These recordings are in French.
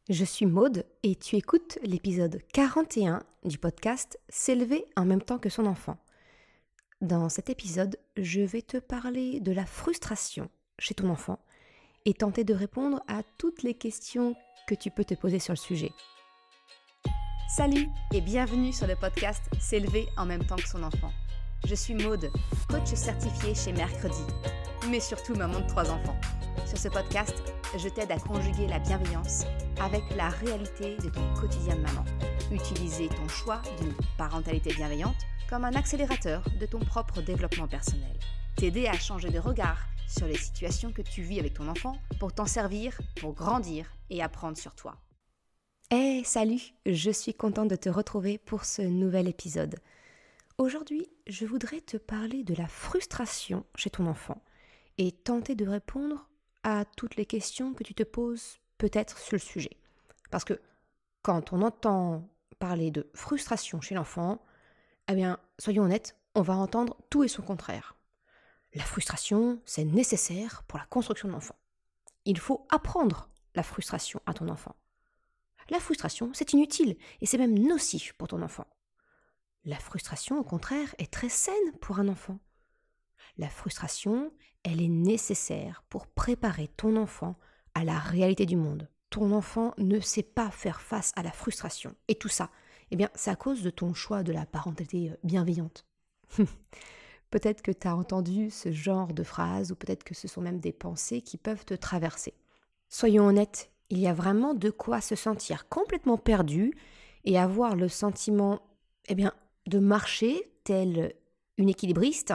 Je suis Maude et tu écoutes l'épisode 41 du podcast S'élever en même temps que son enfant. Dans cet épisode, je vais te parler de la frustration chez ton enfant et tenter de répondre à toutes les questions que tu peux te poser sur le sujet. Salut et bienvenue sur le podcast S'élever en même temps que son enfant. Je suis Maude, coach certifiée chez Mercredi, mais surtout maman de 3 enfants. Sur ce podcast, je t'aide à conjuguer la bienveillance avec la réalité de ton quotidien de maman. Utiliser ton choix d'une parentalité bienveillante comme un accélérateur de ton propre développement personnel. T'aider à changer de regard sur les situations que tu vis avec ton enfant pour t'en servir, pour grandir et apprendre sur toi. Hey, salut! Je suis contente de te retrouver pour ce nouvel épisode. Aujourd'hui, je voudrais te parler de la frustration chez ton enfant et tenter de répondre à toutes les questions que tu te poses peut-être sur le sujet. Parce que quand on entend parler de frustration chez l'enfant, eh bien, soyons honnêtes, on va entendre tout et son contraire. La frustration, c'est nécessaire pour la construction de l'enfant. Il faut apprendre la frustration à ton enfant. La frustration, c'est inutile et c'est même nocif pour ton enfant. La frustration, au contraire, est très saine pour un enfant. La frustration, elle est nécessaire pour préparer ton enfant à la réalité du monde. Ton enfant ne sait pas faire face à la frustration. Et tout ça, eh bien, c'est à cause de ton choix de la parentalité bienveillante. Peut-être que tu as entendu ce genre de phrase ou peut-être que ce sont même des pensées qui peuvent te traverser. Soyons honnêtes, il y a vraiment de quoi se sentir complètement perdu et avoir le sentiment, de marcher tel une équilibriste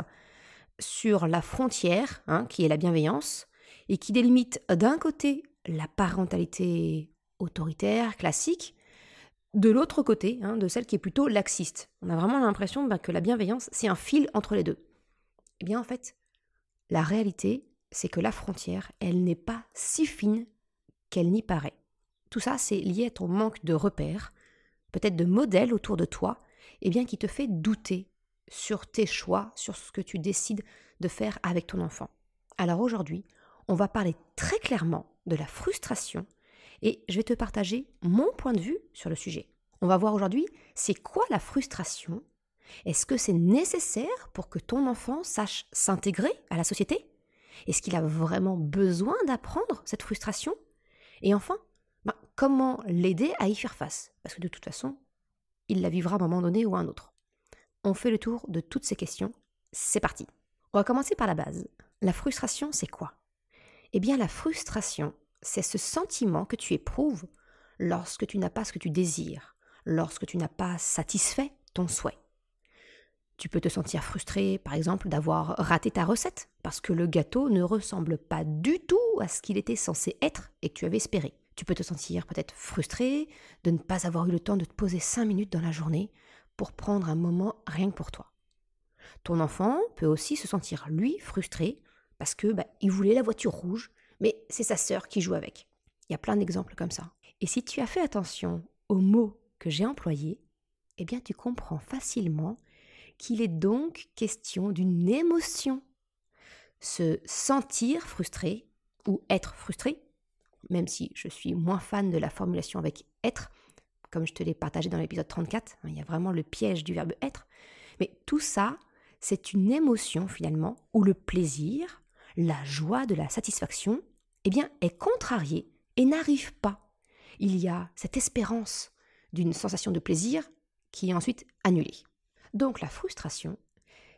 sur la frontière, qui est la bienveillance, et qui délimite d'un côté la parentalité autoritaire, classique, de l'autre côté, de celle qui est plutôt laxiste. On a vraiment l'impression que la bienveillance, c'est un fil entre les deux. Eh bien, en fait, la réalité, c'est que la frontière, elle n'est pas si fine qu'elle n'y paraît. Tout ça, c'est lié à ton manque de repères, peut-être de modèles autour de toi, qui te fait douter sur tes choix, sur ce que tu décides de faire avec ton enfant. Alors aujourd'hui, on va parler très clairement de la frustration et je vais te partager mon point de vue sur le sujet. On va voir aujourd'hui, c'est quoi la frustration? Est-ce que c'est nécessaire pour que ton enfant sache s'intégrer à la société? Est-ce qu'il a vraiment besoin d'apprendre cette frustration? Et enfin, comment l'aider à y faire face? Parce que de toute façon, il la vivra à un moment donné ou à un autre. On fait le tour de toutes ces questions. C'est parti. On va commencer par la base. La frustration, c'est quoi? Eh bien, la frustration, c'est ce sentiment que tu éprouves lorsque tu n'as pas ce que tu désires, lorsque tu n'as pas satisfait ton souhait. Tu peux te sentir frustré, par exemple, d'avoir raté ta recette, parce que le gâteau ne ressemble pas du tout à ce qu'il était censé être et que tu avais espéré. Tu peux te sentir peut-être frustré de ne pas avoir eu le temps de te poser 5 minutes dans la journée pour prendre un moment rien que pour toi. Ton enfant peut aussi se sentir, lui, frustré parce que il voulait la voiture rouge, mais c'est sa sœur qui joue avec. Il y a plein d'exemples comme ça. Et si tu as fait attention aux mots que j'ai employés, tu comprends facilement qu'il est donc question d'une émotion. Se sentir frustré ou être frustré, même si je suis moins fan de la formulation avec être, comme je te l'ai partagé dans l'épisode 34, il y a vraiment le piège du verbe être, mais tout ça, c'est une émotion finalement où le plaisir, la joie de la satisfaction, est contrarié et n'arrive pas. Il y a cette espérance d'une sensation de plaisir qui est ensuite annulée. Donc la frustration,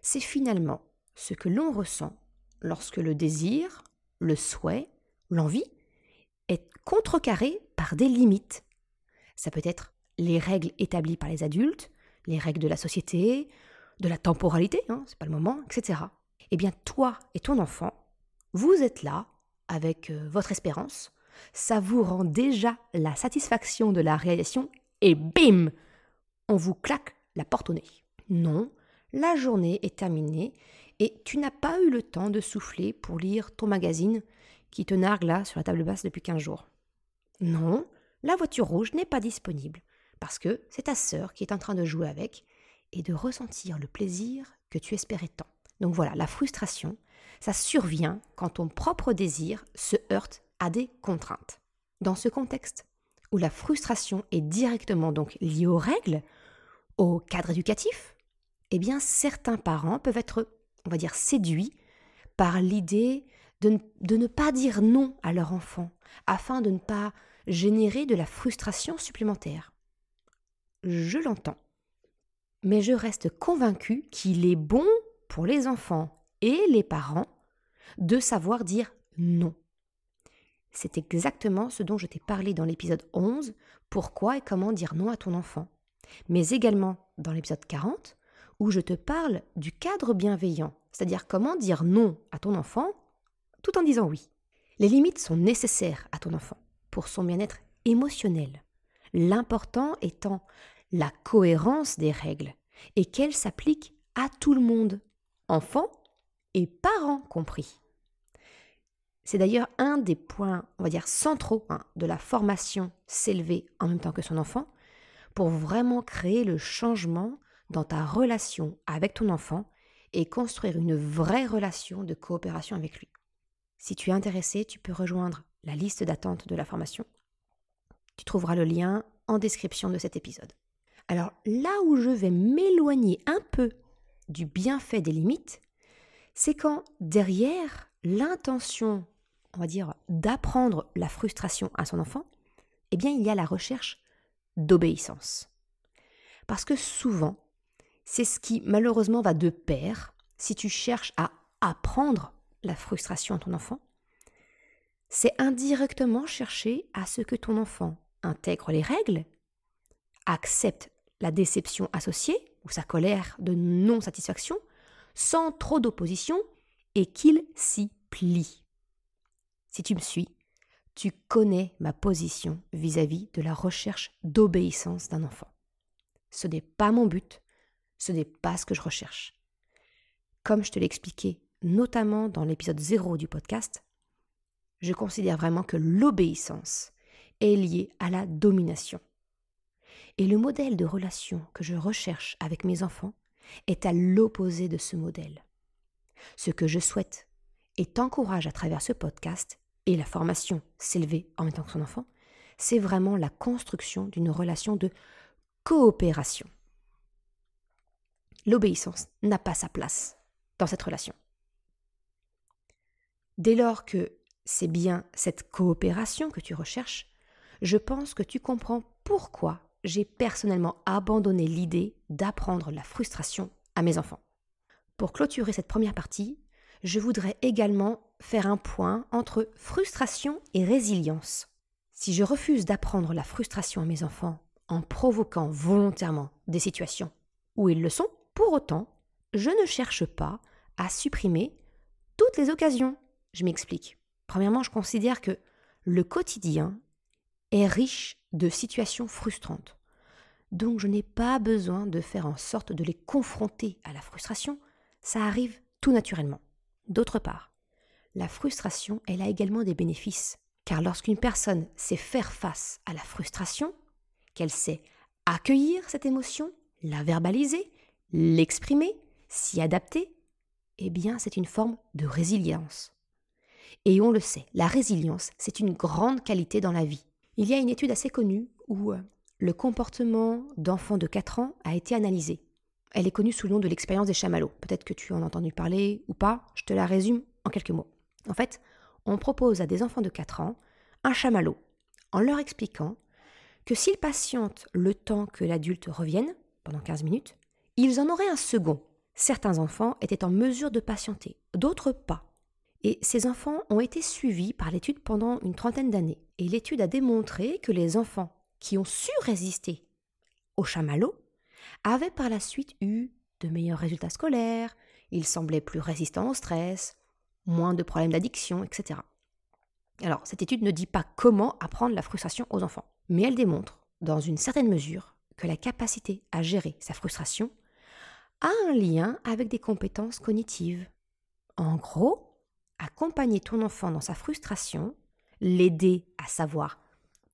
c'est finalement ce que l'on ressent lorsque le désir, le souhait, l'envie est contrecarré par des limites. Ça peut être les règles établies par les adultes, les règles de la société, de la temporalité, c'est pas le moment, etc. Toi et ton enfant, vous êtes là avec votre espérance, savourant déjà la satisfaction de la réalisation et bim, on vous claque la porte au nez. Non, la journée est terminée et tu n'as pas eu le temps de souffler pour lire ton magazine qui te nargue là sur la table basse depuis 15 jours. Non, la voiture rouge n'est pas disponible parce que c'est ta sœur qui est en train de jouer avec et de ressentir le plaisir que tu espérais tant. Donc voilà, la frustration, ça survient quand ton propre désir se heurte à des contraintes. Dans ce contexte, où la frustration est directement donc liée aux règles, au cadre éducatif, eh bien certains parents peuvent être, on va dire, séduits par l'idée de ne pas dire non à leur enfant, afin de ne pas générer de la frustration supplémentaire. Je l'entends, mais je reste convaincue qu'il est bon pour les enfants et les parents de savoir dire non. C'est exactement ce dont je t'ai parlé dans l'épisode 11, pourquoi et comment dire non à ton enfant, mais également dans l'épisode 40, où je te parle du cadre bienveillant, c'est-à-dire comment dire non à ton enfant tout en disant oui. Les limites sont nécessaires à ton enfant pour son bien-être émotionnel, l'important étant la cohérence des règles et qu'elles s'appliquent à tout le monde, enfants et parents compris. C'est d'ailleurs un des points, on va dire, centraux de la formation s'élever en même temps que son enfant pour vraiment créer le changement dans ta relation avec ton enfant et construire une vraie relation de coopération avec lui. Si tu es intéressé, tu peux rejoindre la liste d'attente de la formation. Tu trouveras le lien en description de cet épisode. Alors là où je vais m'éloigner un peu du bienfait des limites, c'est quand derrière l'intention, on va dire, d'apprendre la frustration à son enfant, eh bien il y a la recherche d'obéissance. Parce que souvent, c'est ce qui malheureusement va de pair si tu cherches à apprendre la frustration à ton enfant, c'est indirectement chercher à ce que ton enfant intègre les règles, accepte la déception associée ou sa colère de non-satisfaction sans trop d'opposition et qu'il s'y plie. Si tu me suis, tu connais ma position vis-à-vis de la recherche d'obéissance d'un enfant. Ce n'est pas mon but, ce n'est pas ce que je recherche. Comme je te l'ai expliqué, notamment dans l'épisode 0 du podcast, je considère vraiment que l'obéissance est liée à la domination. Et le modèle de relation que je recherche avec mes enfants est à l'opposé de ce modèle. Ce que je souhaite et t'encourage à travers ce podcast et la formation s'élever en même temps que son enfant, c'est vraiment la construction d'une relation de coopération. L'obéissance n'a pas sa place dans cette relation. Dès lors que c'est bien cette coopération que tu recherches, je pense que tu comprends pourquoi j'ai personnellement abandonné l'idée d'apprendre la frustration à mes enfants. Pour clôturer cette première partie, je voudrais également faire un point entre frustration et résilience. Si je refuse d'apprendre la frustration à mes enfants en provoquant volontairement des situations où ils le sont, pour autant, je ne cherche pas à supprimer toutes les occasions. Je m'explique. Premièrement, je considère que le quotidien est riche de situations frustrantes. Donc je n'ai pas besoin de faire en sorte de les confronter à la frustration. Ça arrive tout naturellement. D'autre part, la frustration, elle a également des bénéfices. Car lorsqu'une personne sait faire face à la frustration, qu'elle sait accueillir cette émotion, la verbaliser, l'exprimer, s'y adapter, eh bien c'est une forme de résilience. Et on le sait, la résilience, c'est une grande qualité dans la vie. Il y a une étude assez connue où le comportement d'enfants de 4 ans a été analysé. Elle est connue sous le nom de l'expérience des chamallows. Peut-être que tu en as entendu parler ou pas, je te la résume en quelques mots. En fait, on propose à des enfants de 4 ans un chamallow en leur expliquant que s'ils patientent le temps que l'adulte revienne, pendant 15 minutes, ils en auraient un second. Certains enfants étaient en mesure de patienter, d'autres pas. Et ces enfants ont été suivis par l'étude pendant une 30aine d'années. Et l'étude a démontré que les enfants qui ont su résister au chamallow avaient par la suite eu de meilleurs résultats scolaires, ils semblaient plus résistants au stress, moins de problèmes d'addiction, etc. Alors, cette étude ne dit pas comment apprendre la frustration aux enfants, mais elle démontre, dans une certaine mesure, que la capacité à gérer sa frustration a un lien avec des compétences cognitives. En gros, accompagner ton enfant dans sa frustration, l'aider à savoir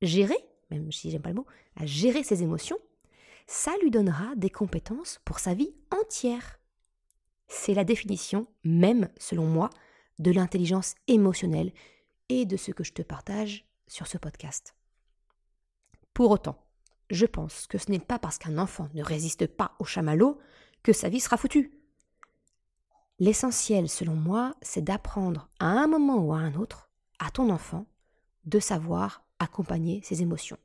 gérer, même si j'aime pas le mot, à gérer ses émotions, ça lui donnera des compétences pour sa vie entière. C'est la définition, même selon moi, de l'intelligence émotionnelle et de ce que je te partage sur ce podcast. Pour autant, je pense que ce n'est pas parce qu'un enfant ne résiste pas au chamallow que sa vie sera foutue. L'essentiel, selon moi, c'est d'apprendre à un moment ou à un autre à ton enfant de savoir accompagner ses émotions.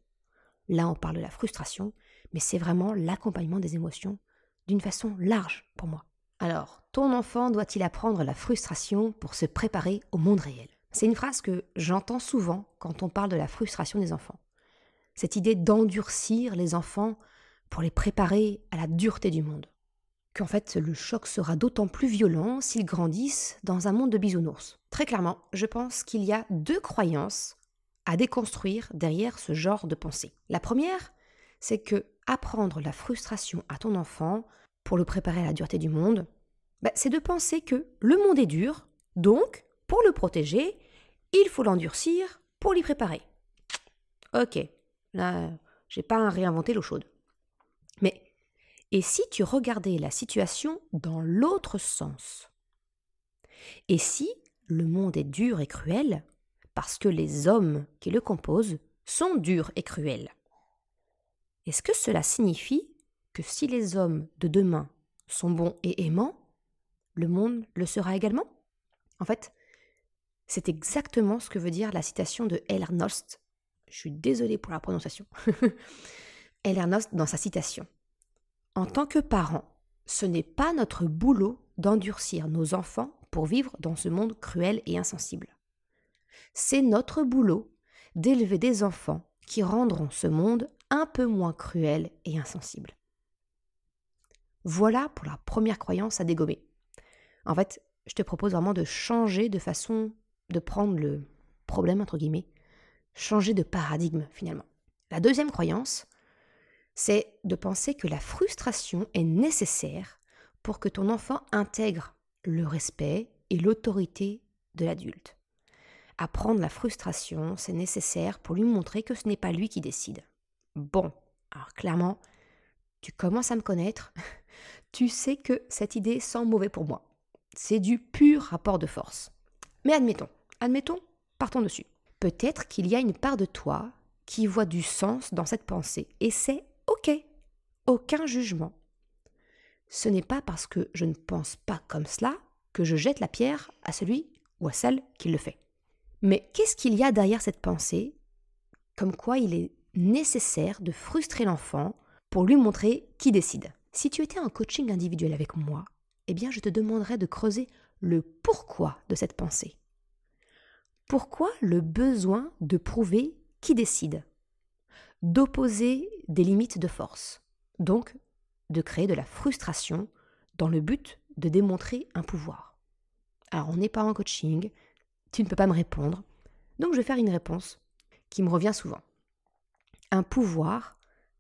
Là, on parle de la frustration, mais c'est vraiment l'accompagnement des émotions d'une façon large pour moi. Alors, ton enfant doit-il apprendre la frustration pour se préparer au monde réel? C'est une phrase que j'entends souvent quand on parle de la frustration des enfants. Cette idée d'endurcir les enfants pour les préparer à la dureté du monde. Qu'en fait, le choc sera d'autant plus violent s'ils grandissent dans un monde de bisounours. Très clairement, je pense qu'il y a 2 croyances à déconstruire derrière ce genre de pensée. La première, c'est que apprendre la frustration à ton enfant pour le préparer à la dureté du monde, c'est de penser que le monde est dur, donc, pour le protéger, il faut l'endurcir pour l'y préparer. Ok, là, j'ai pas réinventé l'eau chaude. Mais, et si tu regardais la situation dans l'autre sens? Et si le monde est dur et cruel parce que les hommes qui le composent sont durs et cruels? Est-ce que cela signifie que si les hommes de demain sont bons et aimants, le monde le sera également? En fait, c'est exactement ce que veut dire la citation de Ellernholst. Je suis désolée pour la prononciation. Ellernholst dans sa citation. En tant que parents, ce n'est pas notre boulot d'endurcir nos enfants pour vivre dans ce monde cruel et insensible. C'est notre boulot d'élever des enfants qui rendront ce monde un peu moins cruel et insensible. Voilà pour la première croyance à dégommer. En fait, je te propose vraiment de changer de façon de prendre le problème, entre guillemets, changer de paradigme finalement. La deuxième croyance, c'est de penser que la frustration est nécessaire pour que ton enfant intègre le respect et l'autorité de l'adulte. Apprendre la frustration, c'est nécessaire pour lui montrer que ce n'est pas lui qui décide. Bon, alors clairement, tu commences à me connaître, tu sais que cette idée sent mauvais pour moi. C'est du pur rapport de force. Mais admettons, partons dessus. Peut-être qu'il y a une part de toi qui voit du sens dans cette pensée, et c'est ok, aucun jugement. Ce n'est pas parce que je ne pense pas comme cela que je jette la pierre à celui ou à celle qui le fait. Mais qu'est-ce qu'il y a derrière cette pensée, comme quoi il est nécessaire de frustrer l'enfant pour lui montrer qui décide? Si tu étais en coaching individuel avec moi, eh bien je te demanderais de creuser le pourquoi de cette pensée. Pourquoi le besoin de prouver qui décide? D'opposer des limites de force, donc de créer de la frustration dans le but de démontrer un pouvoir. Alors on n'est pas en coaching, tu ne peux pas me répondre, donc je vais faire une réponse qui me revient souvent. Un pouvoir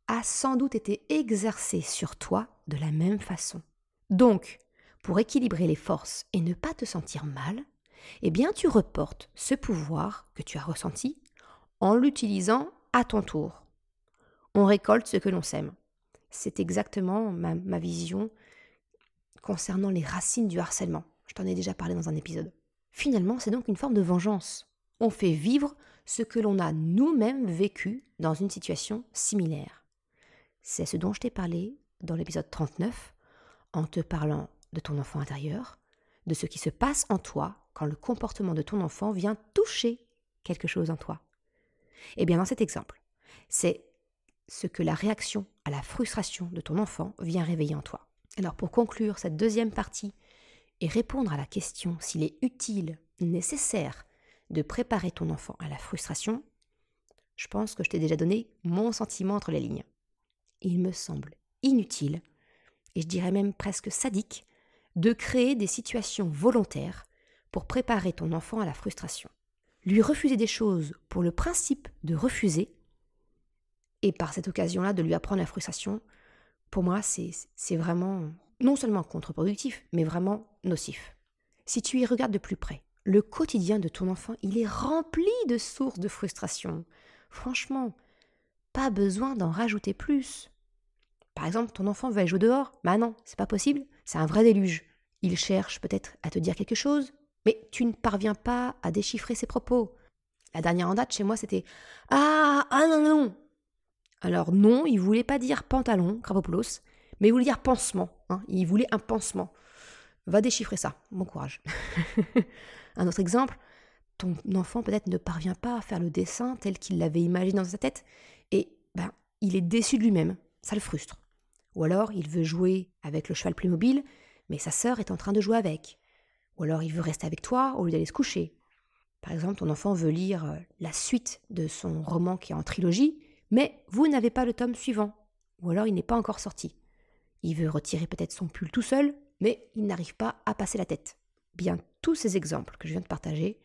a sans doute été exercé sur toi de la même façon. Donc, pour équilibrer les forces et ne pas te sentir mal, eh bien tu reportes ce pouvoir que tu as ressenti en l'utilisant à ton tour. On récolte ce que l'on sème. C'est exactement ma vision concernant les racines du harcèlement. Je t'en ai déjà parlé dans un épisode. Finalement, c'est donc une forme de vengeance. On fait vivre ce que l'on a nous-mêmes vécu dans une situation similaire. C'est ce dont je t'ai parlé dans l'épisode 39, en te parlant de ton enfant intérieur, de ce qui se passe en toi quand le comportement de ton enfant vient toucher quelque chose en toi. Et bien dans cet exemple, c'est ce que la réaction à la frustration de ton enfant vient réveiller en toi. Alors pour conclure cette deuxième partie et répondre à la question s'il est utile, nécessaire de préparer ton enfant à la frustration, je pense que je t'ai déjà donné mon sentiment entre les lignes. Il me semble inutile, et je dirais même presque sadique, de créer des situations volontaires pour préparer ton enfant à la frustration. Lui refuser des choses pour le principe de refuser, et par cette occasion-là de lui apprendre la frustration, pour moi c'est vraiment non seulement contre-productif, mais vraiment nocif. Si tu y regardes de plus près, le quotidien de ton enfant, il est rempli de sources de frustration. Franchement, pas besoin d'en rajouter plus. Par exemple, ton enfant veut aller jouer dehors. Bah non, c'est pas possible, c'est un vrai déluge. Il cherche peut-être à te dire quelque chose, mais tu ne parviens pas à déchiffrer ses propos. La dernière en date chez moi, c'était « Ah non, non !» Alors non, il voulait pas dire pantalon, Krapopoulos, mais il voulait dire pansement. Il voulait un pansement. Va déchiffrer ça, bon courage. Un autre exemple, ton enfant peut-être ne parvient pas à faire le dessin tel qu'il l'avait imaginé dans sa tête et il est déçu de lui-même, ça le frustre. Ou alors il veut jouer avec le cheval Playmobil, mais sa sœur est en train de jouer avec. Ou alors il veut rester avec toi au lieu d'aller se coucher. Par exemple, ton enfant veut lire la suite de son roman qui est en trilogie, mais vous n'avez pas le tome suivant. Ou alors il n'est pas encore sorti. Il veut retirer peut-être son pull tout seul, mais il n'arrive pas à passer la tête. Bien, tous ces exemples que je viens de partager,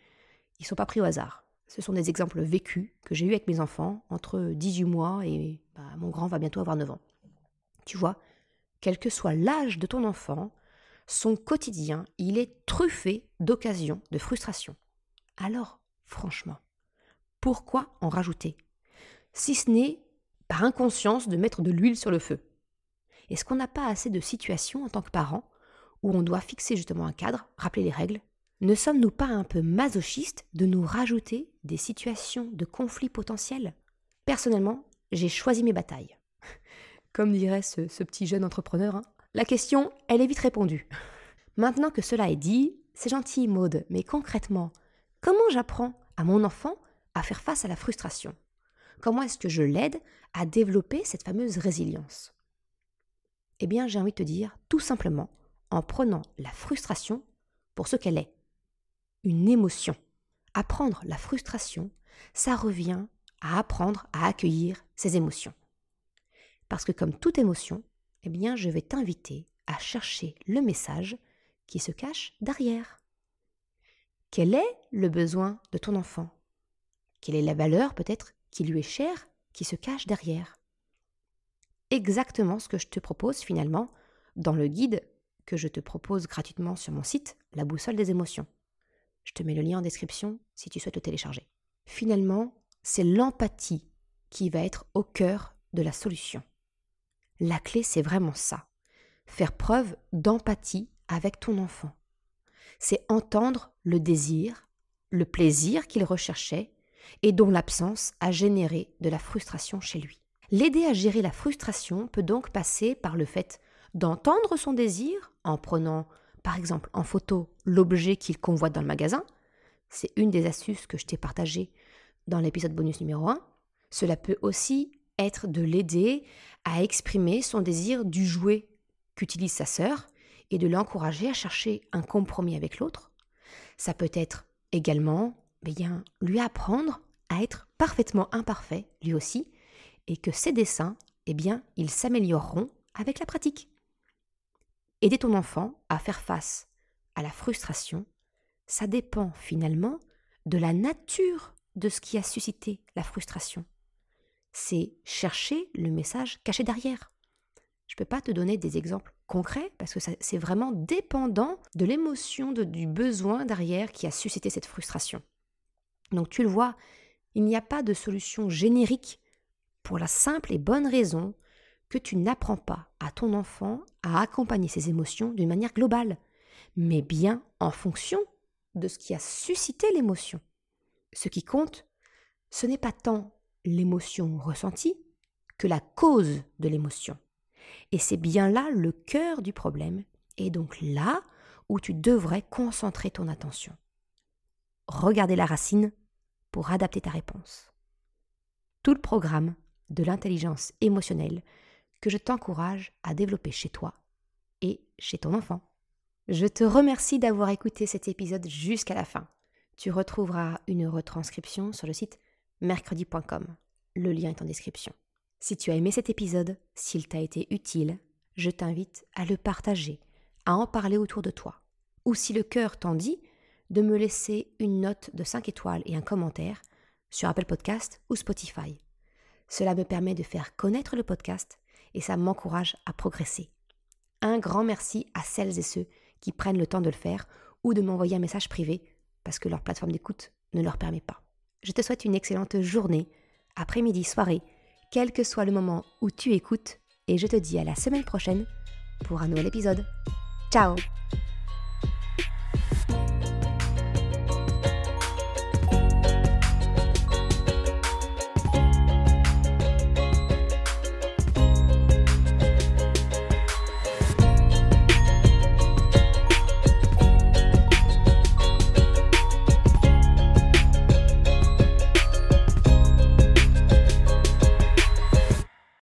ils ne sont pas pris au hasard. Ce sont des exemples vécus que j'ai eus avec mes enfants entre 18 mois et mon grand va bientôt avoir 9 ans. Tu vois, quel que soit l'âge de ton enfant, son quotidien, il est truffé d'occasions de frustration. Alors, franchement, pourquoi en rajouter? Si ce n'est par inconscience de mettre de l'huile sur le feu. Est-ce qu'on n'a pas assez de situations en tant que parents où on doit fixer justement un cadre, rappeler les règles? Ne sommes-nous pas un peu masochistes de nous rajouter des situations de conflit potentiels? Personnellement, j'ai choisi mes batailles. Comme dirait ce petit jeune entrepreneur, la question, elle est vite répondue. Maintenant que cela est dit, c'est gentil Maude, mais concrètement, comment j'apprends à mon enfant à faire face à la frustration? Comment est-ce que je l'aide à développer cette fameuse résilience? Eh bien, j'ai envie de te dire, tout simplement, en prenant la frustration pour ce qu'elle est. Une émotion. Apprendre la frustration, ça revient à apprendre à accueillir ses émotions. Parce que comme toute émotion, eh bien, je vais t'inviter à chercher le message qui se cache derrière. Quel est le besoin de ton enfant? Quelle est la valeur peut-être qui lui est chère, qui se cache derrière? Exactement ce que je te propose finalement dans le guide que je te propose gratuitement sur mon site, La Boussole des émotions. Je te mets le lien en description si tu souhaites le télécharger. Finalement, c'est l'empathie qui va être au cœur de la solution. La clé, c'est vraiment ça. Faire preuve d'empathie avec ton enfant. C'est entendre le désir, le plaisir qu'il recherchait et dont l'absence a généré de la frustration chez lui. L'aider à gérer la frustration peut donc passer par le fait d'entendre son désir en prenant, par exemple, en photo l'objet qu'il convoite dans le magasin. C'est une des astuces que je t'ai partagées dans l'épisode bonus numéro 1. Cela peut aussi être de l'aider à exprimer son désir du jouet qu'utilise sa sœur et de l'encourager à chercher un compromis avec l'autre. Ça peut être également lui apprendre à être parfaitement imparfait, lui aussi, et que ses dessins, ils s'amélioreront avec la pratique. Aider ton enfant à faire face à la frustration, ça dépend finalement de la nature de ce qui a suscité la frustration. C'est chercher le message caché derrière. Je ne peux pas te donner des exemples concrets parce que c'est vraiment dépendant de l'émotion, du besoin derrière qui a suscité cette frustration. Donc tu le vois, il n'y a pas de solution générique pour la simple et bonne raison que tu n'apprends pas à ton enfant à accompagner ses émotions d'une manière globale, mais bien en fonction de ce qui a suscité l'émotion. Ce qui compte, ce n'est pas tant l'émotion ressentie que la cause de l'émotion. Et c'est bien là le cœur du problème, et donc là où tu devrais concentrer ton attention. Regarder la racine pour adapter ta réponse. Tout le programme de l'intelligence émotionnelle que je t'encourage à développer chez toi et chez ton enfant. Je te remercie d'avoir écouté cet épisode jusqu'à la fin. Tu retrouveras une retranscription sur le site mercredi.com. Le lien est en description. Si tu as aimé cet épisode, s'il t'a été utile, je t'invite à le partager, à en parler autour de toi. Ou si le cœur t'en dit, de me laisser une note de 5 étoiles et un commentaire sur Apple Podcast ou Spotify. Cela me permet de faire connaître le podcast et ça m'encourage à progresser. Un grand merci à celles et ceux qui prennent le temps de le faire ou de m'envoyer un message privé parce que leur plateforme d'écoute ne leur permet pas. Je te souhaite une excellente journée, après-midi, soirée, quel que soit le moment où tu écoutes et je te dis à la semaine prochaine pour un nouvel épisode. Ciao!